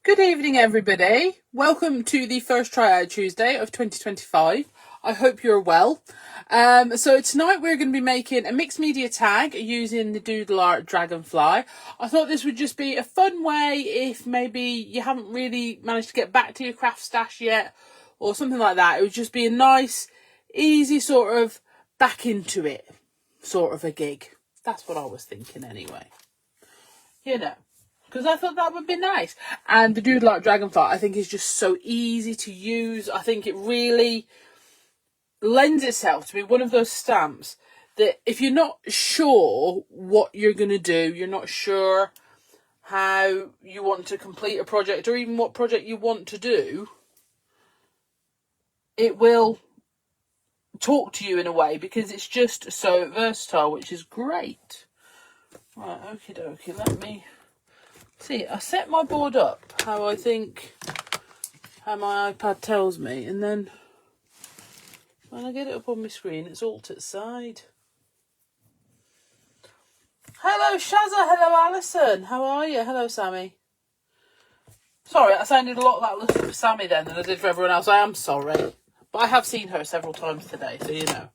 Good evening, everybody. Welcome to the first Tryout Tuesday of 2025. I hope you're well. So tonight we're going to be making a mixed media tag using the Doodle Art Dragonfly. I thought this would just be a fun way if maybe you haven't really managed to get back to your craft stash yet or something like that. It would just be a nice, easy sort of back into it sort of a gig. That's what I was thinking anyway. You know. Because I thought that would be nice. And the Doodle Art Dragonfly, I think, is just so easy to use. I think it really lends itself to be one of those stamps that if you're not sure what you're going to do, you're not sure how you want to complete a project or even what project you want to do, it will talk to you in a way because it's just so versatile, which is great. Right, okie dokie, let me... See, I set my board up how my iPad tells me, and then when I get it up on my screen, it's all to the side. Hello, Shazza. Hello, Alison. How are you? Hello, Sammy. Sorry, I sounded a lot like for Sammy then than I did for everyone else. I am sorry. But I have seen her several times today, so you know.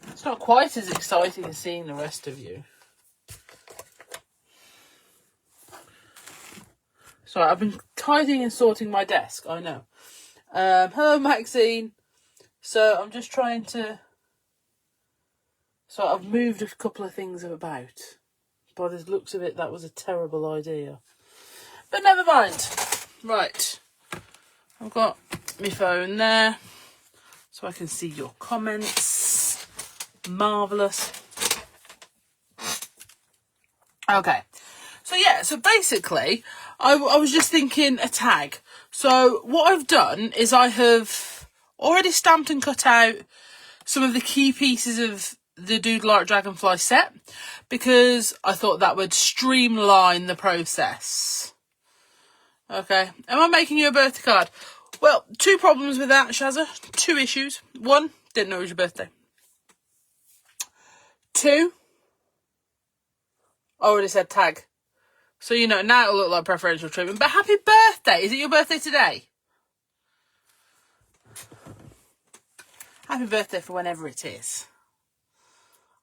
It's not quite as exciting as seeing the rest of you. Sorry, I've been tidying and sorting my desk, I know. Hello, Maxine. So I'm just trying to... So I've moved a couple of things about. By the looks of it, that was a terrible idea. But never mind. Right. I've got my phone there. So I can see your comments. Marvellous. Okay. So yeah, so basically... I was just thinking a tag. So what I've done is I have already stamped and cut out some of the key pieces of the Doodle Art Dragonfly set because I thought that would streamline the process. Okay. Am I making you a birthday card? Well, two problems with that, Shazza. Two issues. One, didn't know it was your birthday. Two, I already said tag. So, you know, now it'll look like preferential treatment. But happy birthday! Is it your birthday today? Happy birthday for whenever it is.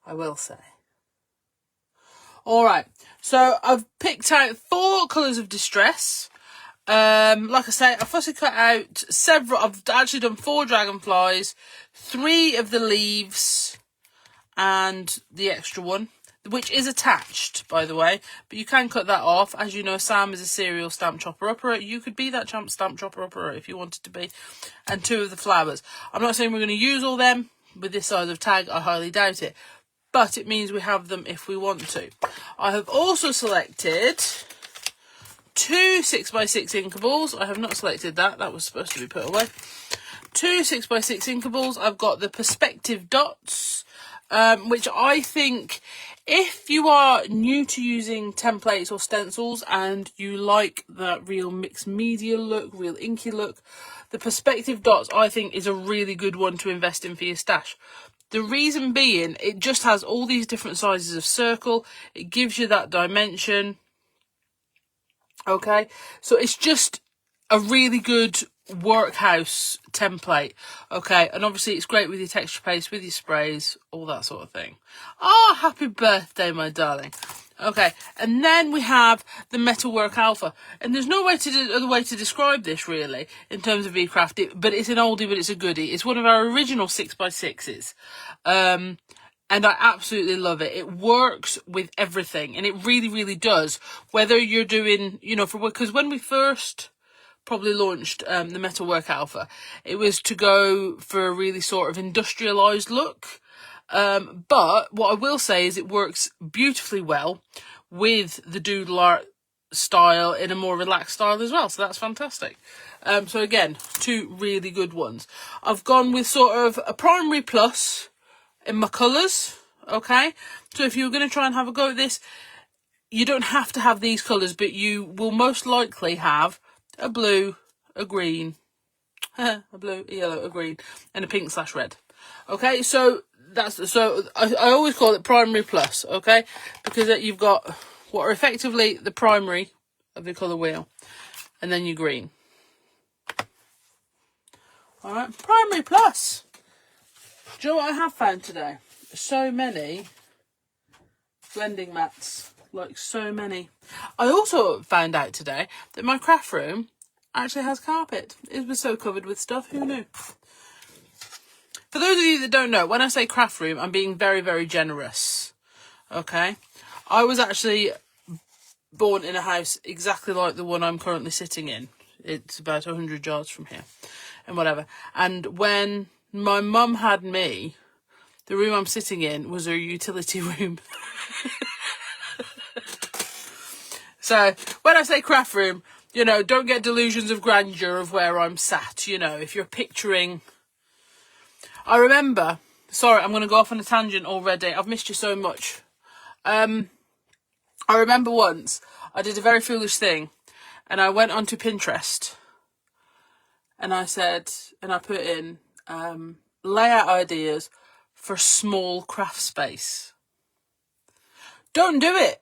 I will say. Alright, so I've picked out 4 colours of distress. Like I say, I've fussy cut out several. I've actually done 4 dragonflies, 3 of the leaves, and the extra one. Which is attached, by the way, but you can cut that off. As you know, Sam is a serial stamp chopper-upper. You could be that stamp chopper-upper if you wanted to be. And 2 of the flowers. I'm not saying we're going to use all them with this size of tag. I highly doubt it. But it means we have them if we want to. I have also selected 2 6x6 Inkables. I have not selected that. That was supposed to be put away. 2 6x6 Inkables. I've got the perspective dots, which I think... If you are new to using templates or stencils and you like that real mixed media look, real inky look, the perspective dots I think is a really good one to invest in for your stash. The reason being, it just has all these different sizes of circle. It gives you that dimension. Okay, so it's just a really good workhouse template. Okay, and obviously it's great with your texture paste, with your sprays, all that sort of thing. Oh, happy birthday, my darling. Okay, and then we have the Metalwork Alpha, and there's no other way to describe this really in terms of Crafty, but it's an oldie, but it's a goodie. It's one of our original 6x6s. And I absolutely love it. It works with everything, and it really, really does. Whether you're doing, you know, because when we first probably launched the Metalwork Alpha, it was to go for a really sort of industrialised look. But what I will say is it works beautifully well with the Doodle Art style in a more relaxed style as well. So that's fantastic. So again, 2 really good ones. I've gone with sort of a primary plus in my colours. Okay. So if you're going to try and have a go at this, you don't have to have these colours, but you will most likely have a blue, a green, a blue, a yellow, a green, and a pink/red. Okay, so I always call it primary plus, okay, because you've got what are effectively the primary of the colour wheel, and then your green. All right, Primary Plus. Do you know what I have found today? So many blending mats, like so many. I also found out today that my craft room actually has carpet. It was so covered with stuff, who knew? For those of you that don't know, when I say craft room, I'm being very, very generous, okay? I was actually born in a house exactly like the one I'm currently sitting in. It's about 100 yards from here and whatever. And when my mum had me, the room I'm sitting in was her utility room. So when I say craft room, you know, don't get delusions of grandeur of where I'm sat. You know, if you're picturing... I remember... Sorry, I'm going to go off on a tangent already. I've missed you so much. I remember once I did a very foolish thing and I went onto Pinterest and I said, and I put in layout ideas for small craft space. Don't do it.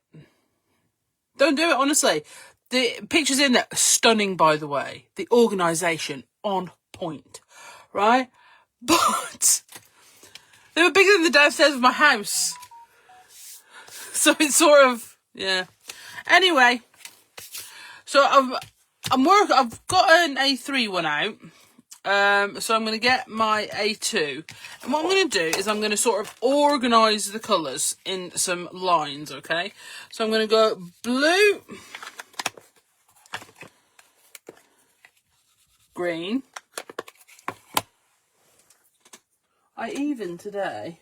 Don't do it, honestly. The pictures in there are stunning, by the way. The organisation on point, right? But they were bigger than the downstairs of my house. So it's sort of, yeah. Anyway, so I've got an A3 one out. So I'm going to get my A2. And what I'm going to do is I'm going to sort of organise the colours in some lines, okay? So I'm going to go blue, green. I even today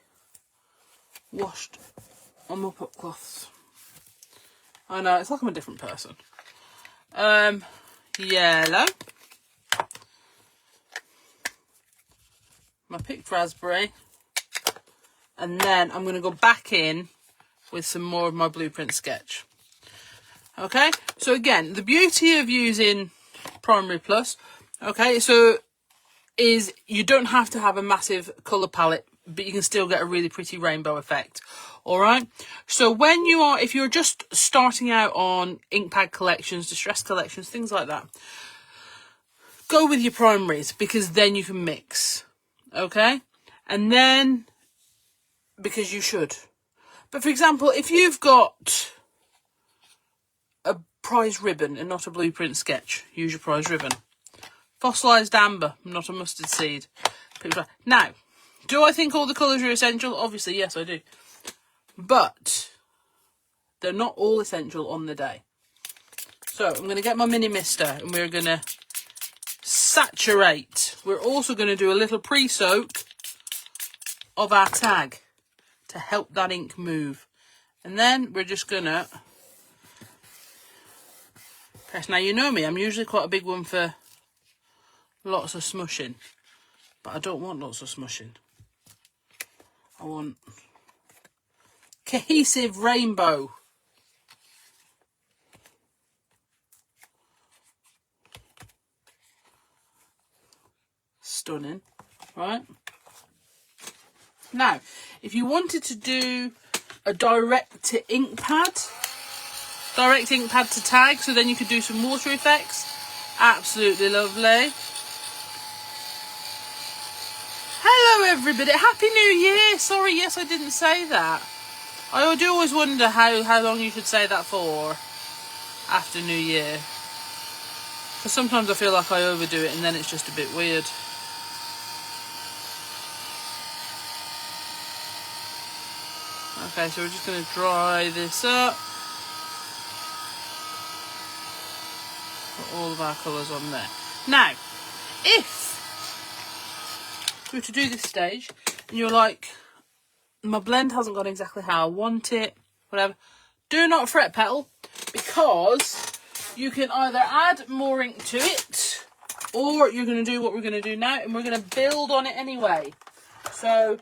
washed my mop-up cloths. I know, it's like I'm a different person. Yellow. My picked raspberry. And then I'm going to go back in with some more of my blueprint sketch. Okay, so again, the beauty of using Primary Plus, okay, so is you don't have to have a massive colour palette, but you can still get a really pretty rainbow effect. All right, so when you are, if you're just starting out on ink pad collections, distress collections, things like that, go with your primaries because then you can mix, okay? And then, because you should. But for example, if you've got a prize ribbon and not a blueprint sketch, use your prize ribbon. Fossilised amber, not a mustard seed. Now, do I think all the colours are essential? Obviously, yes, I do. But they're not all essential on the day. So I'm going to get my mini mister and we're going to saturate. We're also going to do a little pre-soak of our tag to help that ink move. And then we're just going to press. Now, you know me, I'm usually quite a big one for lots of smushing. But I don't want lots of smushing. I want cohesive rainbow. Stunning, right? Now, if you wanted to do a direct ink pad to tag, so then you could do some water effects, absolutely lovely. Hello everybody, Happy New Year! Sorry, yes, I didn't say that. I do always wonder how long you should say that for after New Year. Because sometimes I feel like I overdo it and then it's just a bit weird. Okay, so we're just going to dry this up. Put all of our colours on there. Now, if we were to do this stage and you're like, my blend hasn't gone exactly how I want it, whatever, do not fret, petal, because you can either add more ink to it or you're going to do what we're going to do now and we're going to build on it anyway. So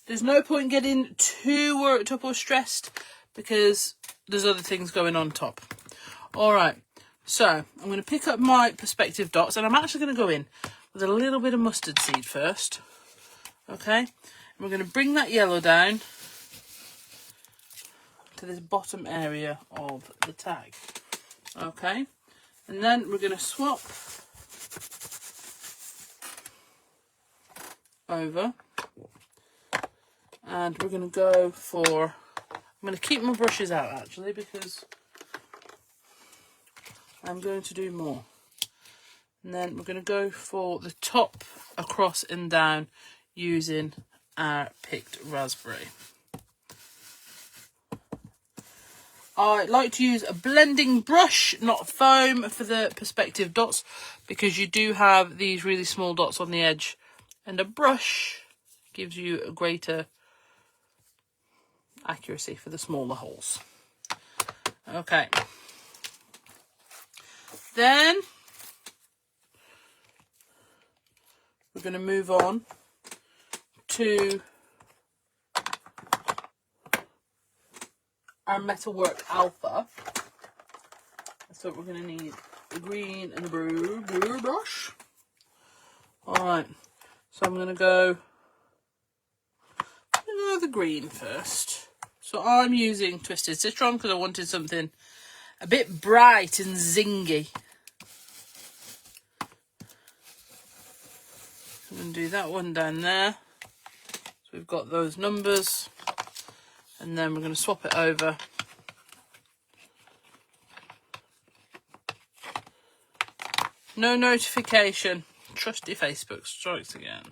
there's no point getting too worked up or stressed because there's other things going on top. All right, so I'm going to pick up my perspective dots and I'm actually going to go in with a little bit of mustard seed first. Okay, and we're going to bring that yellow down to this bottom area of the tag. Okay, And then we're going to swap over, and we're going to go for, I'm going to keep my brushes out actually because I'm going to do more. And then we're going to go for the top, across and down using our picked raspberry. I like to use a blending brush, not foam, for the perspective dots, because you do have these really small dots on the edge, and a brush gives you a greater accuracy for the smaller holes. Okay. Then we're going to move on to our Metalwork Alpha. So we're going to need the green and the blue brush. Alright, so I'm going to go the green first. So I'm using Twisted Citron because I wanted something a bit bright and zingy. I'm going to do that one down there. So we've got those numbers. And then we're going to swap it over. No notification. Trusty Facebook strikes again.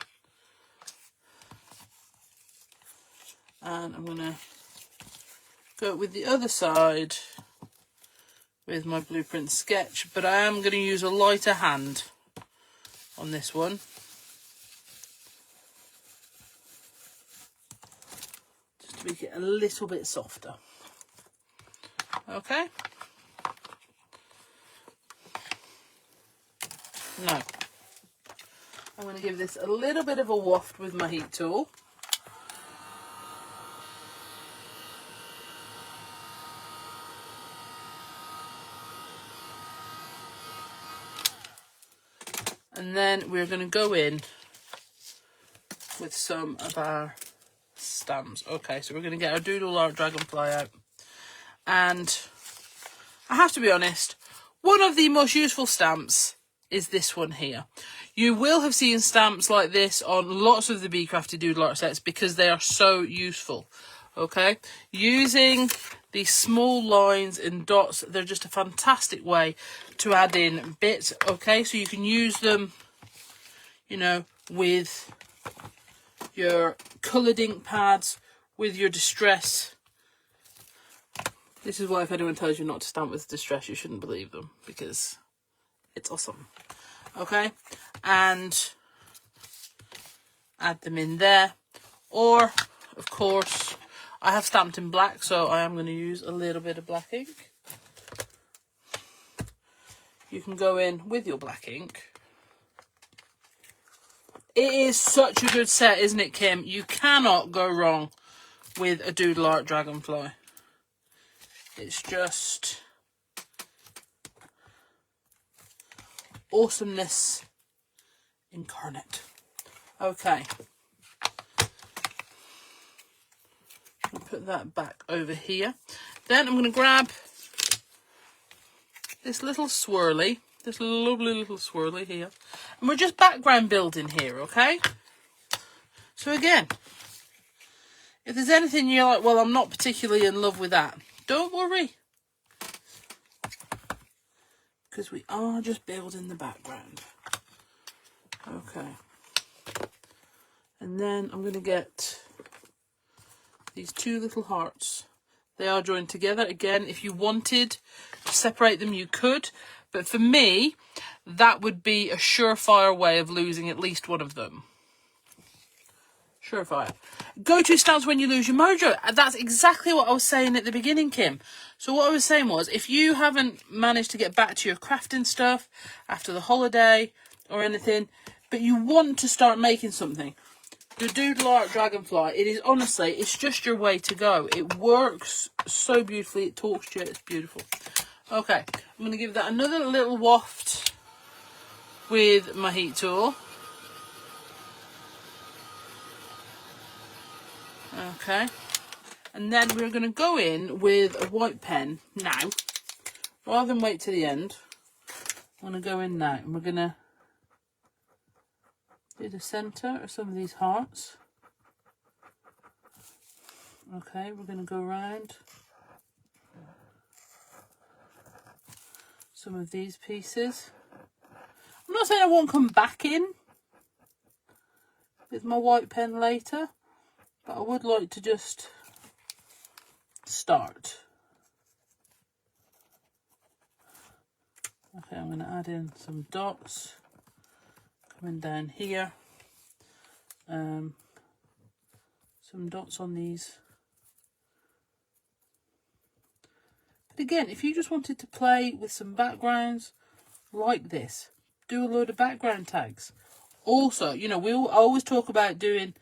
And I'm going to go with the other side with my blueprint sketch, but I am going to use a lighter hand on this one. Just to make it a little bit softer. Okay. Now, I'm going to give this a little bit of a waft with my heat tool. And then we're going to go in with some of our stamps. Okay, so we're going to get our Doodle Art Dragonfly out. And I have to be honest, one of the most useful stamps is this one here. You will have seen stamps like this on lots of the Be Crafty Doodle Art sets because they are so useful. Okay, using these small lines and dots, they're just a fantastic way to add in bits. Okay, so you can use them, you know, with your coloured ink pads, with your distress. This is why if anyone tells you not to stamp with distress, you shouldn't believe them, because it's awesome. Okay, and add them in there. Or, of course, I have stamped in black, so I am going to use a little bit of black ink. You can go in with your black ink. It is such a good set, isn't it, Kim? You cannot go wrong with a Doodle Art Dragonfly. It's just awesomeness incarnate. Okay. I'll put that back over here. Then I'm going to grab this little swirly, this lovely little swirly here. And we're just background building here, okay? So again, if there's anything you're like, well, I'm not particularly in love with that, don't worry. Because we are just building the background. Okay. And then I'm going to get these two little hearts. They are joined together. Again, if you wanted to separate them, you could. But for me, that would be a surefire way of losing at least one of them. Surefire. Go-to stamps when you lose your mojo. That's exactly what I was saying at the beginning, Kim. So what I was saying was, if you haven't managed to get back to your crafting stuff after the holiday or anything, but you want to start making something, the Doodle Art Dragonfly, it is honestly, it's just your way to go. It works so beautifully. It talks to you. It's beautiful. Okay, I'm going to give that another little waft with my heat tool. Okay, and then we're going to go in with a white pen now, rather than wait to the end. I'm going to go in now and we're going to do the centre of some of these hearts. Okay, we're going to go around some of these pieces. I'm not saying I won't come back in with my white pen later, but I would like to just start. Okay, I'm going to add in some dots coming down here, some dots on these. But again, if you just wanted to play with some backgrounds like this, do a load of background tags. Also, you know, I always talk about doing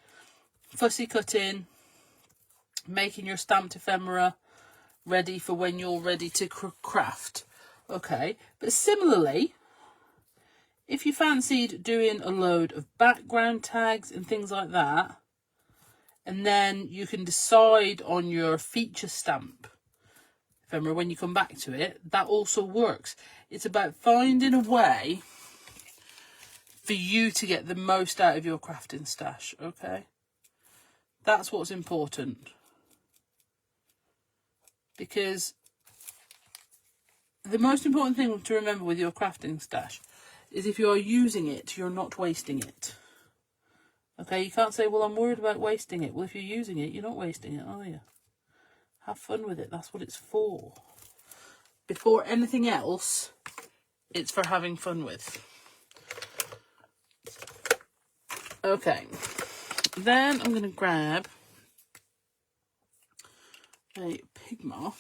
fussy cutting, making your stamped ephemera ready for when you're ready to craft. Okay, but similarly, if you fancied doing a load of background tags and things like that, and then you can decide on your feature stamp ephemera when you come back to it, that also works. It's about finding a way for you to get the most out of your crafting stash, okay? That's what's important. Because the most important thing to remember with your crafting stash is if you are using it, you're not wasting it. Okay, you can't say, well, I'm worried about wasting it. Well, if you're using it, you're not wasting it, are you? Have fun with it. That's what it's for. Before anything else, it's for having fun with. Okay, then I'm going to grab a Pigma.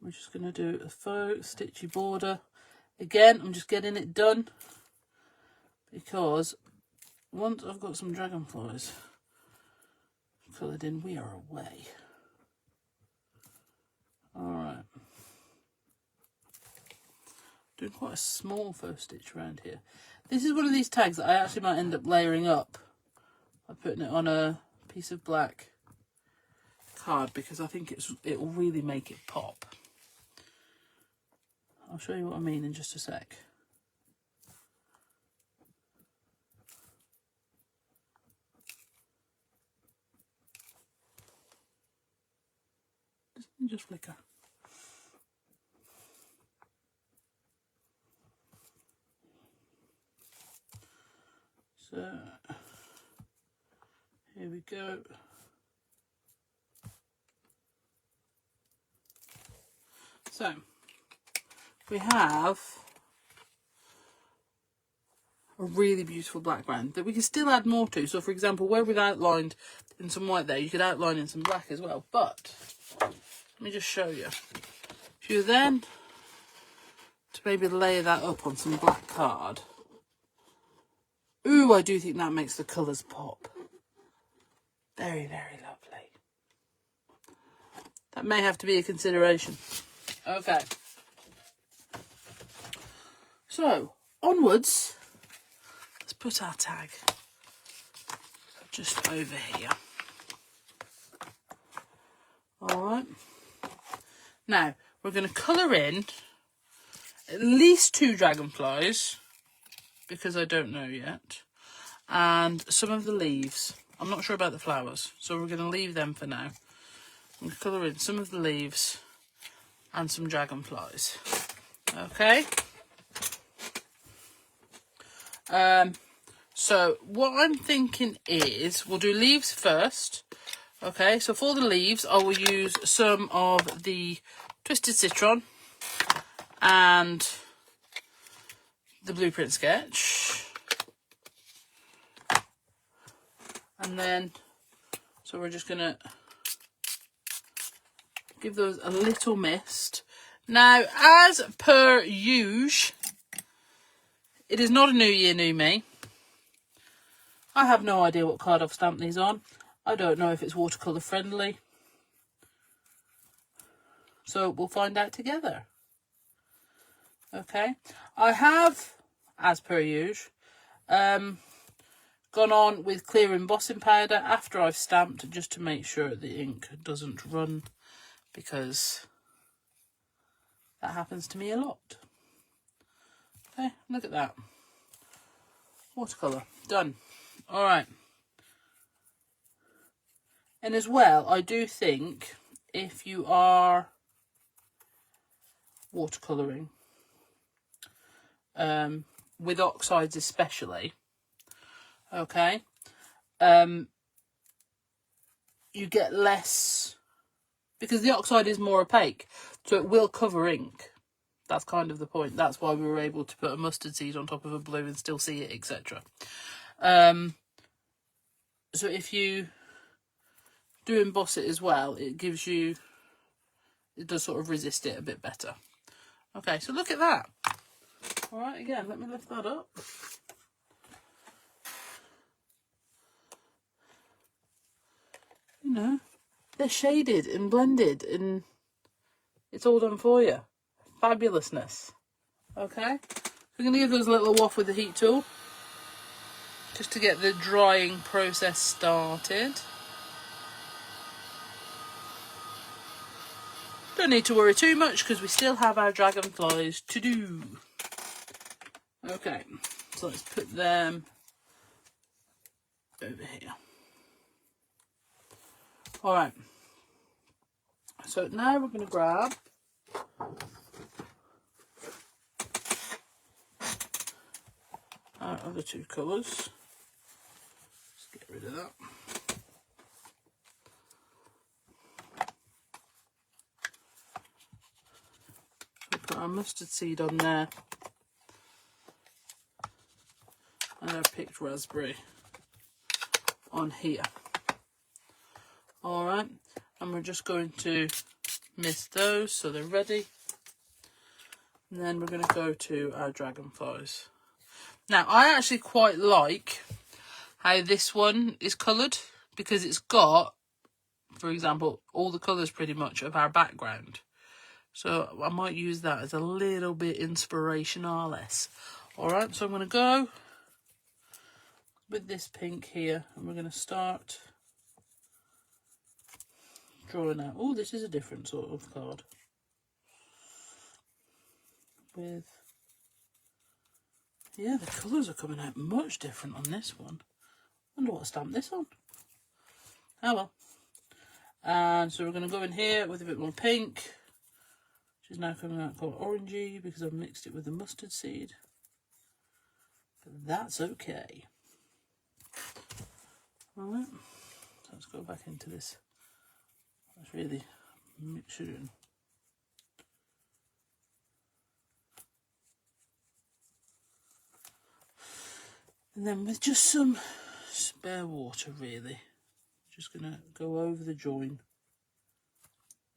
We're just going to do a faux stitchy border. Again, I'm just getting it done because once I've got some dragonflies coloured in, we are away. Alright. Doing quite a small faux stitch around here. This is one of these tags that I actually might end up layering up by putting it on a piece of black card because I think it will really make it pop. I'll show you what I mean in just a sec. Just flicker. So, here we go. So, we have a really beautiful background that we can still add more to. So, for example, where we've outlined in some white there, you could outline in some black as well. But, let me just show you. If you then to maybe layer that up on some black card. Ooh, I do think that makes the colours pop. Very, very lovely. That may have to be a consideration. Okay. So, onwards. Let's put our tag just over here. Alright. Now, we're going to colour in at least 2 dragonflies, because I don't know yet, and some of the leaves. I'm not sure about the flowers, so we're going to leave them for now. I'm going to colour in some of the leaves and some dragonflies. Okay. So what I'm thinking is we'll do leaves first. Okay, so for the leaves, I will use some of the Twisted Citron and the blueprint sketch. And then, so we're just going to give those a little mist. Now, as per usual, it is not a new year, new me. I have no idea what card I've stamped these on. I don't know if it's watercolour friendly. So we'll find out together. Okay. I have, as per usual, gone on with clear embossing powder after I've stamped, just to make sure the ink doesn't run, because that happens to me a lot. Okay, look at that. Watercolour, done. Alright. And as well, I do think if you are watercolouring, with oxides especially, okay, you get less, because the oxide is more opaque, so it will cover ink. That's kind of the point. That's why we were able to put a mustard seed on top of a blue and still see it, etc. So if you do emboss it as well, it gives you, it does sort of resist it a bit better. Okay, so look at that. All right, again, let me lift that up. You know, they're shaded and blended and it's all done for you. Fabulousness. Okay, we're going to give those a little waft with the heat tool just to get the drying process started. Don't need to worry too much because we still have our dragonflies to do. Okay, so let's put them over here. Alright, so now we're going to grab our other two colours. Let's get rid of that. We'll put our mustard seed on there and our picked raspberry on here. Alright, and we're just going to mist those so they're ready. And then we're going to go to our dragonflies. Now, I actually quite like how this one is coloured because it's got, for example, all the colours pretty much of our background. So I might use that as a little bit inspirational. Alright, so I'm going to go with this pink here and we're going to start drawing out. Oh, this is a different sort of card. With, yeah, the colours are coming out much different on this one. I wonder what to stamp this on. Oh well. And so we're going to go in here with a bit more pink, which is now coming out quite orangey because I've mixed it with the mustard seed. But that's okay. Alright, so let's go back into this. Let's really mix it in. And then with just some spare water, really, just going to go over the join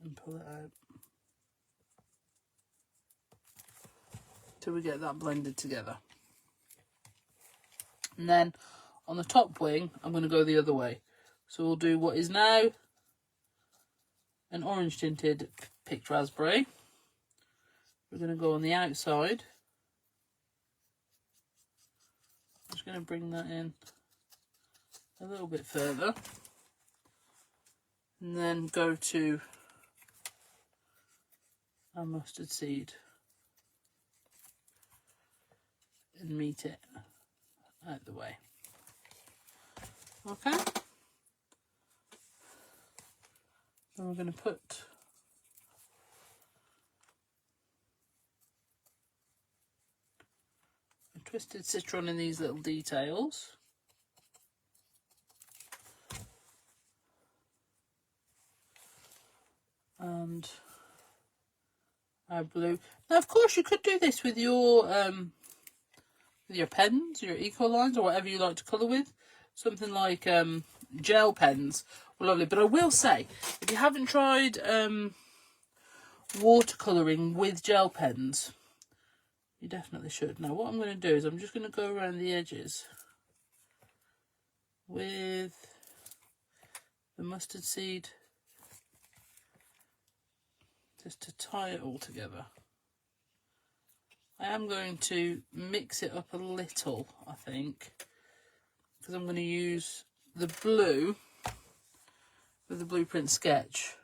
and pull it out till we get that blended together. And then on the top wing, I'm going to go the other way. So we'll do what is now an orange tinted picked raspberry. We're going to go on the outside. I'm just going to bring that in a little bit further. And then go to our mustard seed and meet it out the way. Okay. Then we're going to put a twisted citron in these little details. And our blue. Now, of course, you could do this with your pens, your eco lines, or whatever you like to colour with. Something like gel pens were lovely. But I will say, if you haven't tried watercolouring with gel pens, you definitely should. Now, what I'm going to do is I'm just going to go around the edges with the mustard seed, just to tie it all together. I am going to mix it up a little, I think, because I'm going to use the blue with the blueprint sketch.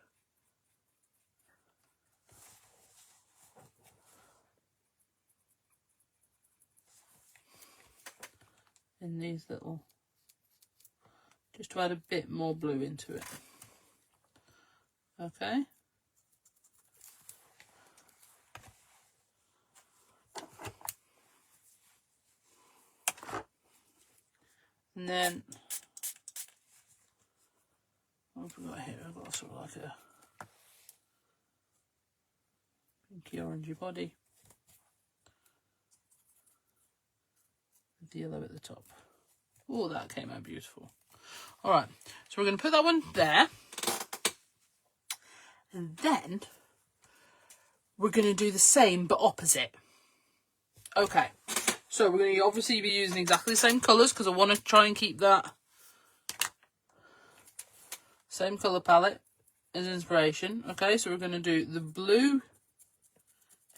in these little, just to add a bit more blue into it. Okay. And then, what have we got here? I've got sort of like a pinky orangey body with the yellow at the top. Oh, that came out beautiful. All right, so we're going to put that one there. And then we're going to do the same but opposite. Okay, so we're going to obviously be using exactly the same colours because I want to try and keep that same colour palette as inspiration. Okay, so we're going to do the blue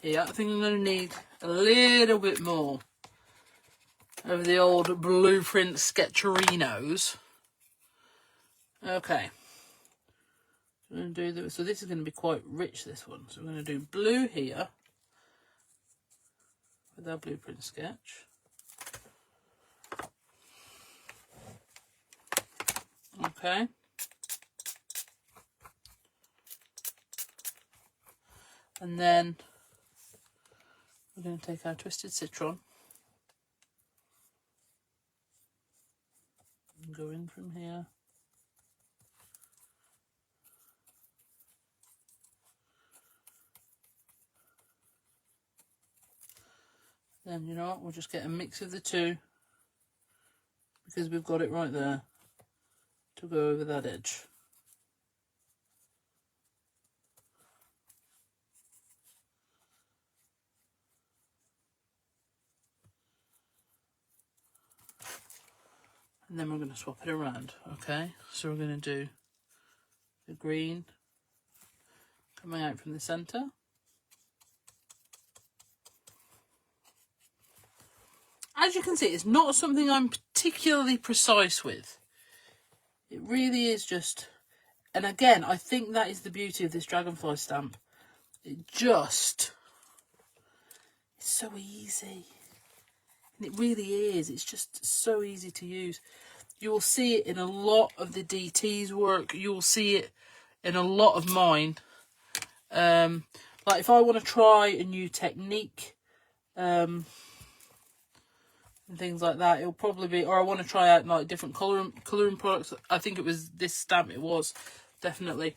here. I think I'm going to need a little bit more of the old blueprint sketcherinos. Okay. We're going to do the, so this is going to be quite rich, this one. So we're going to do blue here with our blueprint sketch. Okay. And then we're going to take our twisted citron and go in from here. Then, you know what, we'll just get a mix of the two because we've got it right there to go over that edge. And then we're going to swap it around, okay? So we're going to do the green coming out from the centre. As you can see, it's not something I'm particularly precise with. It really is just, and again, I think that is the beauty of this dragonfly stamp. It just, it's so easy. And it really is. It's just so easy to use. You will see it in a lot of the DT's work. You will see it in a lot of mine. Like if I want to try a new technique, and things like that, it'll probably be, or I want to try out like different colouring products. I think it was this stamp, it was definitely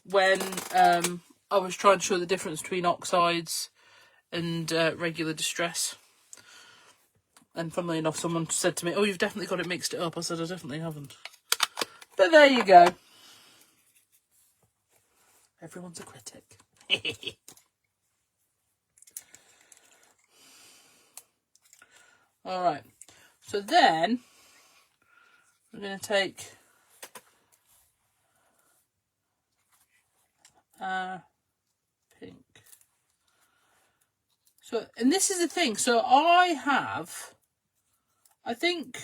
when I was trying to show the difference between oxides and regular distress. And funnily enough, someone said to me, oh, you've definitely got it mixed it up. I said, I definitely haven't. But there you go. Everyone's a critic. All right. So then we're going to take pink. So, and this is the thing. So I think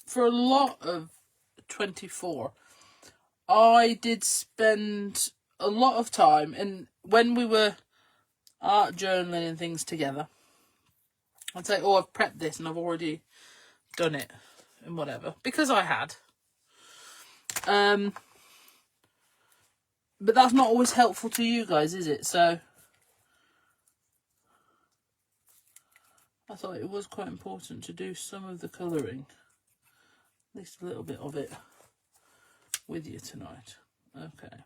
for a lot of 24, I did spend a lot of time, and when we were art journaling and things together, I'd say, oh, I've prepped this and I've already done it and whatever, because I had. But that's not always helpful to you guys, is it? So I thought it was quite important to do some of the colouring, at least a little bit of it, with you tonight. Okay.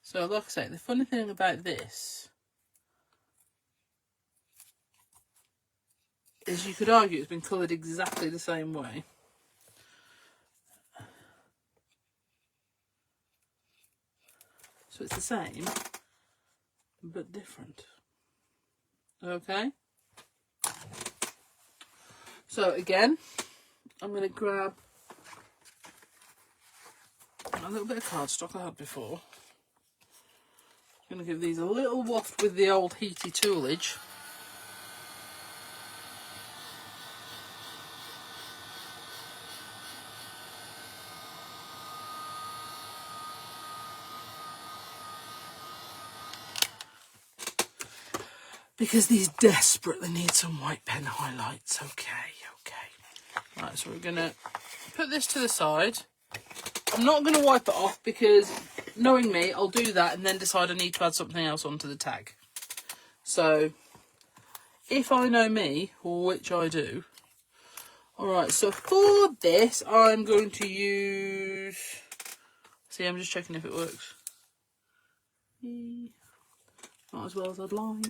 So like I say, the funny thing about this is you could argue it's been coloured exactly the same way. So it's the same, but different. Okay. So again, I'm going to grab a little bit of cardstock I had before. I'm going to give these a little waft with the old heaty toolage. Because these desperately need some white pen highlights. Okay. Right, so we're going to put this to the side. I'm not going to wipe it off because, knowing me, I'll do that and then decide I need to add something else onto the tag. So, if I know me, which I do. Alright, so for this, I'm going to use... See, I'm just checking if it works. Not as well as I'd like.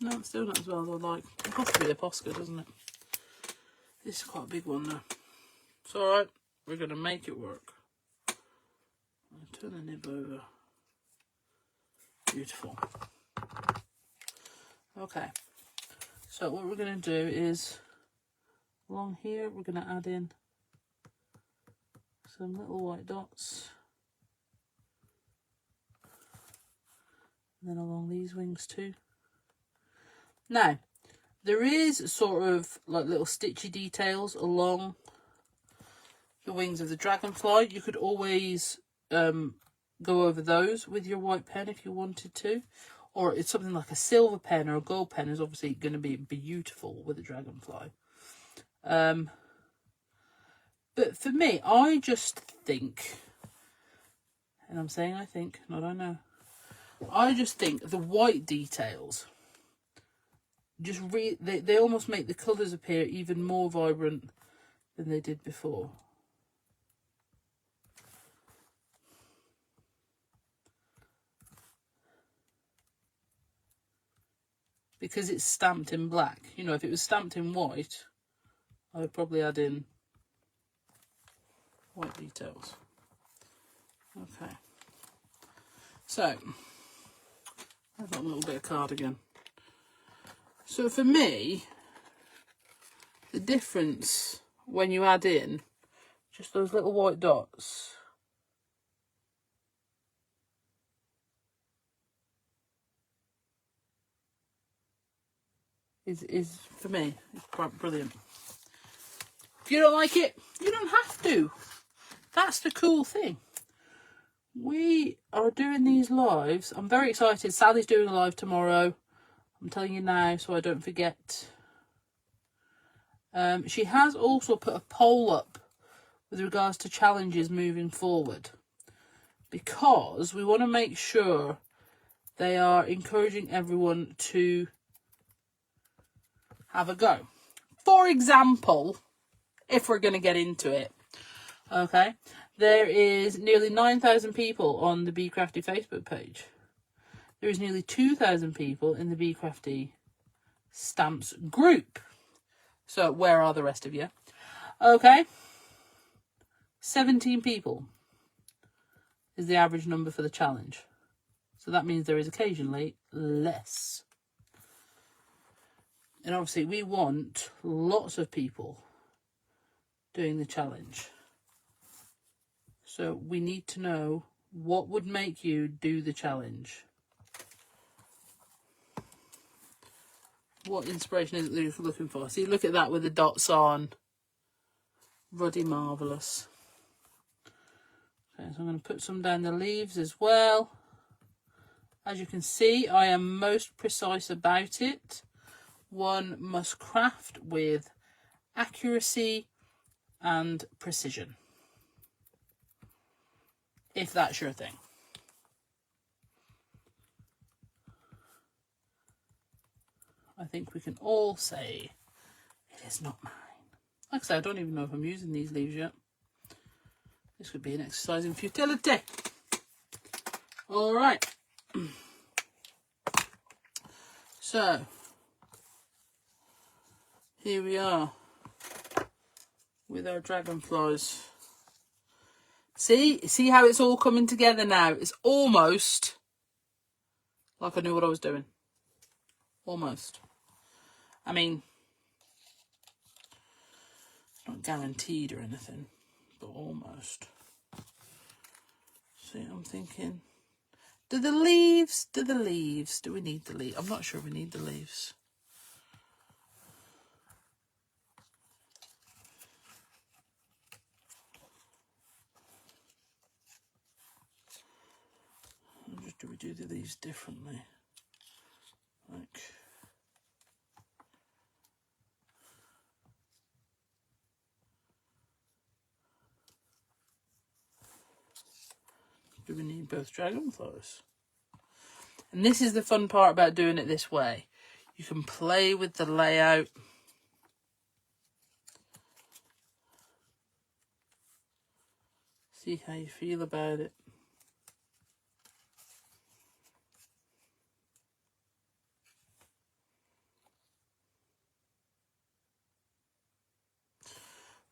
No, it's still not as well as I'd like. It has to be a Posca, doesn't it? This is quite a big one though. It's alright. We're going to make it work. I'll turn the nib over. Beautiful. Okay. So what we're going to do is, along here, we're going to add in some little white dots. And then along these wings too. Now, there is sort of like little stitchy details along the wings of the dragonfly. You could always go over those with your white pen if you wanted to. Or it's something like a silver pen or a gold pen is obviously going to be beautiful with a dragonfly. But for me, I just think, and I'm saying I think, not I know. I just think the white details just they almost make the colours appear even more vibrant than they did before. Because it's stamped in black. You know, if it was stamped in white, I would probably add in white details. Okay. So, I've got a little bit of cardigan. So for me, the difference when you add in just those little white dots is for me, it's quite brilliant. If you don't like it, you don't have to. That's the cool thing. We are doing these lives. I'm very excited. Sally's doing a live tomorrow. I'm telling you now so I don't forget. She has also put a poll up with regards to challenges moving forward, because we want to make sure they are encouraging everyone to have a go. For example, if we're going to get into it, okay, there is nearly 9,000 people on the Be Crafty Facebook page. There is nearly 2,000 people in the Be Crafty Stamps group. So where are the rest of you? Okay, 17 people is the average number for the challenge. So that means there is occasionally less. And obviously we want lots of people doing the challenge. So we need to know what would make you do the challenge. What inspiration is it that you're looking for? See, look at that with the dots on. Ruddy marvellous. Okay, so I'm going to put some down the leaves as well. As you can see, I am most precise about it. One must craft with accuracy and precision, if that's your thing. I think we can all say it is not mine. Like I said, I don't even know if I'm using these leaves yet. This could be an exercise in futility. All right. So, here we are with our dragonflies. See how it's all coming together now? It's almost like I knew what I was doing. Almost. I mean, not guaranteed or anything, but almost. See, I'm thinking, do we need the leaves? I'm not sure we need the leaves. Do we do the leaves differently? Like, do we need both dragonflies? And this is the fun part about doing it this way. You can play with the layout. See how you feel about it.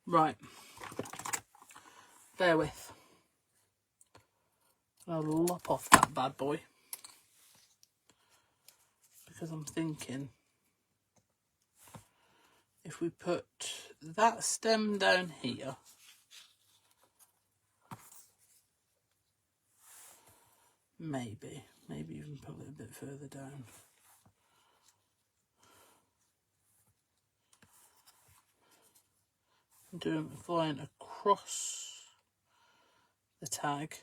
Right. Bear with. I'll lop off that bad boy. Because I'm thinking, if we put that stem down here, maybe even put it a bit further down. I'm doing flying across the tag.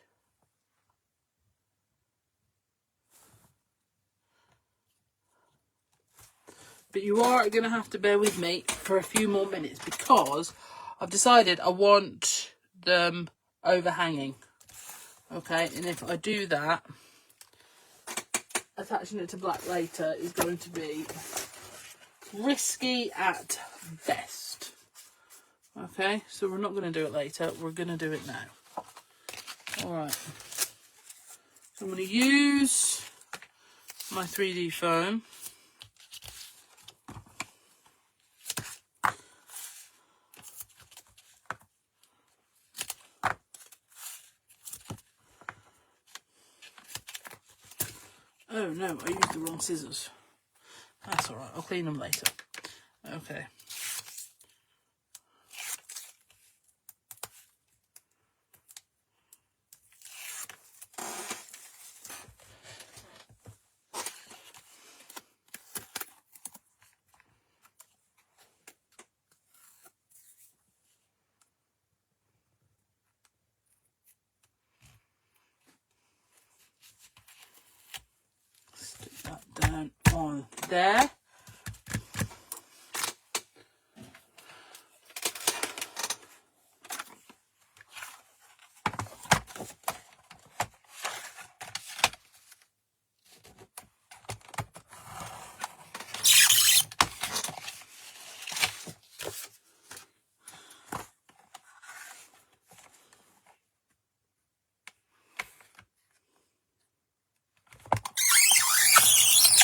But you are going to have to bear with me for a few more minutes because I've decided I want them overhanging. Okay, and if I do that, attaching it to black later is going to be risky at best. Okay, so we're not going to do it later, we're going to do it now. Alright, so I'm going to use my 3D foam. Oh no, I used the wrong scissors. That's alright, I'll clean them later. Okay. Stick that down on there.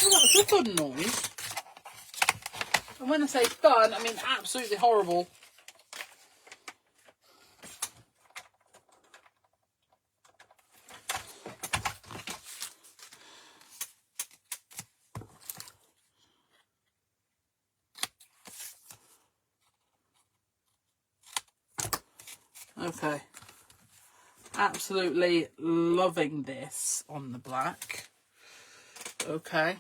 Oh, that's a fun noise. And when I say fun, I mean absolutely horrible. Okay. Absolutely loving this on the black. Okay.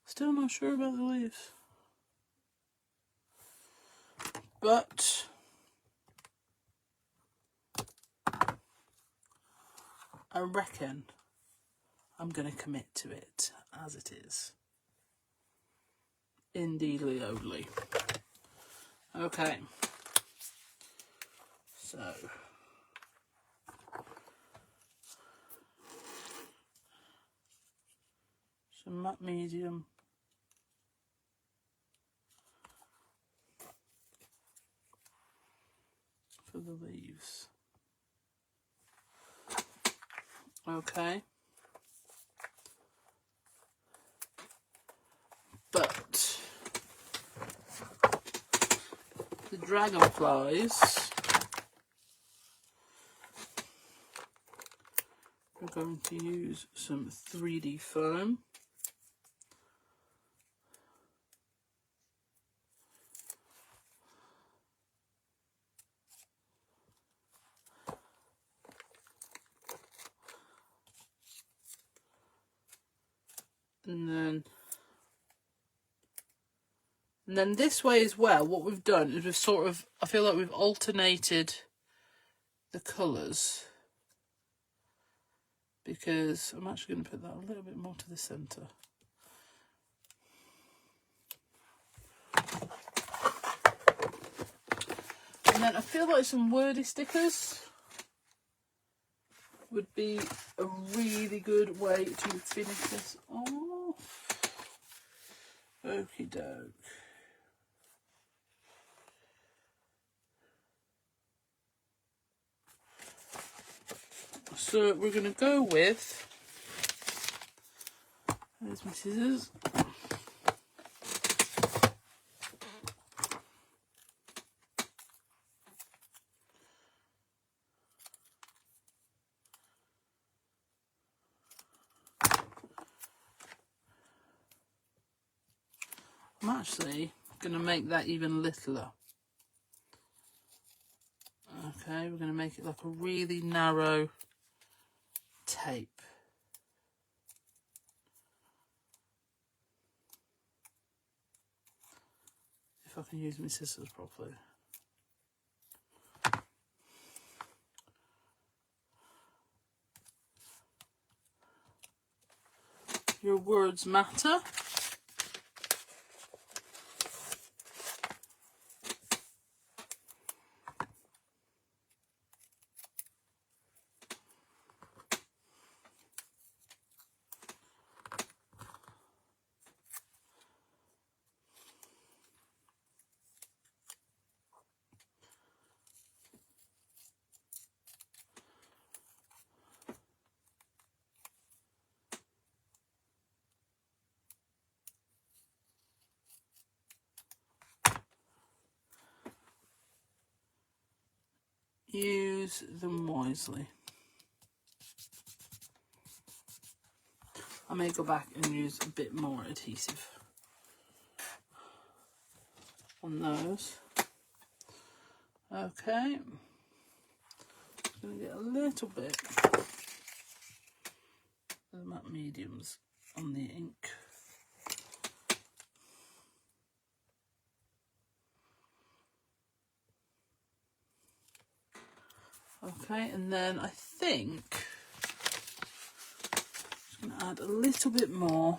Still not sure about the leaves. But I reckon I'm going to commit to it as it is. Indeedly only. Okay. So. Some matte medium. For the leaves. Okay. But the dragonflies, we're going to use some 3D foam. And then this way as well, what we've done is we've sort of, I feel like we've alternated the colours, because I'm actually going to put that a little bit more to the centre. And then I feel like some Wordy stickers would be a really good way to finish this off. Okie doke. So we're going to go with, there's my scissors. I'm actually going to make that even littler. Okay, we're going to make it like a really narrow tape. If I can use my scissors properly. Your words matter. Use them wisely. I may go back and use a bit more adhesive on those. Okay, I'm going to get a little bit of matte mediums on the ink. Okay, and then I think I'm just going to add a little bit more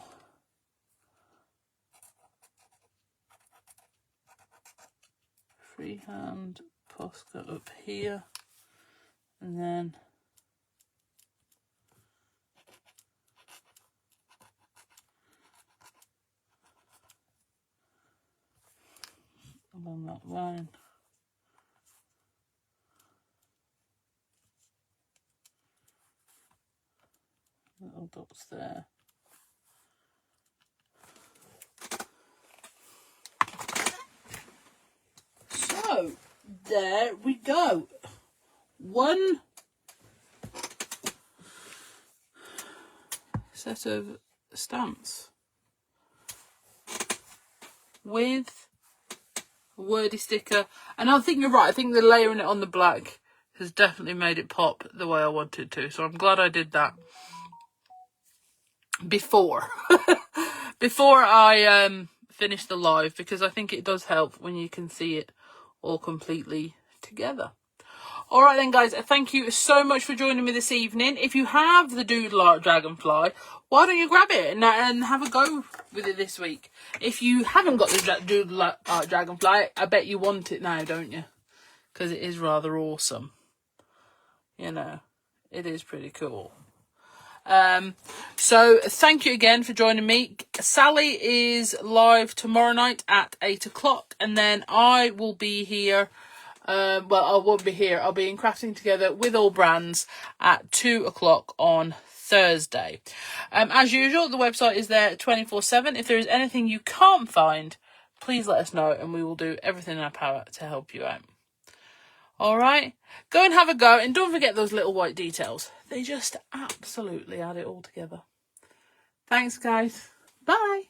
freehand Posca up here, and then along that line. Little dots there. So there we go. One set of stamps with a Wordy sticker. And I think you're right. I think the layering it on the black has definitely made it pop the way I wanted to. So I'm glad I did that before before I finish the live, because I think it does help when you can see it all completely together. All right then, guys, thank you so much for joining me this evening. If you have the Doodle Art Dragonfly, why don't you grab it and have a go with it this week? If you haven't got the Doodle Art Dragonfly, I bet you want it now, don't you? Because it is rather awesome. You know, it is pretty cool. So thank you again for joining me. Sally is live tomorrow night at 8 o'clock, and then I will be here. Well, I won't be here. I'll be in Crafting Together with All Brands at 2 o'clock on Thursday. As usual, the website is there 24/7. If there is anything you can't find, please let us know, and we will do everything in our power to help you out. All right, go and have a go, and don't forget those little white details. They just absolutely add it all together. Thanks, guys. Bye.